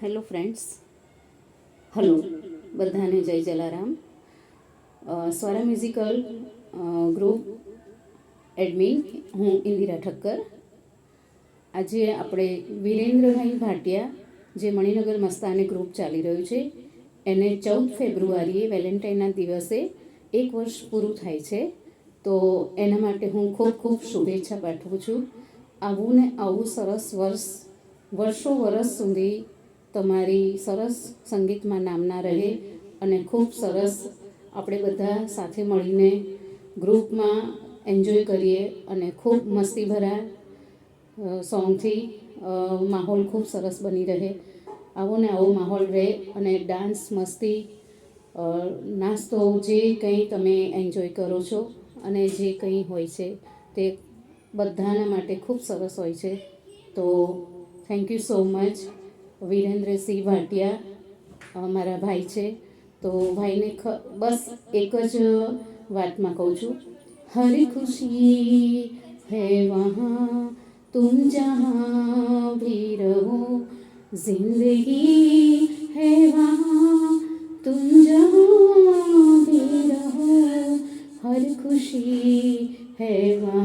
Hello friends, hello બધાને જય Jalaram. Swara musical group admin હું ઇન્દિરા ઠક્કર. આજે આપણે વિરેન્દ્રભાઈ ભાટિયા જે મણિનગર મસ્તાને ગ્રુપ ચાલી રહ્યું છે એને 14 ફેબ્રુઆરીએ વેલેન્ટાઇનના દિવસે 1 વર્ષ પૂરું થાય છે, તો એના માટે હું ખૂબ ખૂબ શુભેચ્છા પાઠવું છું. આવું ને આવું સરસ વર્ષો વર્ષ સુધી તમારી સરસ સંગીતમાં નામના રહે અને ખૂબ સરસ આપણે બધા સાથે મળીને ગ્રુપમાં એન્જોય કરીએ અને ખૂબ મસ્તીભરા સોંગથી માહોલ ખૂબ સરસ બની રહે. આવો ને આવો માહોલ રહે અને ડાન્સ, મસ્તી, નાસ્તો જે કંઈ તમે એન્જોય કરો છો અને જે કંઈ હોય છે તે બધાના માટે ખૂબ સરસ હોય છે. તો thank you so much. Virendrasinh Bhatia મારા ભાઈ છે, તો ભાઈને બસ એક જ વાતમાં કહું છું, હર ખુશી હૈ વહાં તુમ જહાં ભી રહો, જિંદગી હૈ વહાં તુમ જહાં ભી રહો, હર ખુશી હૈ વહાં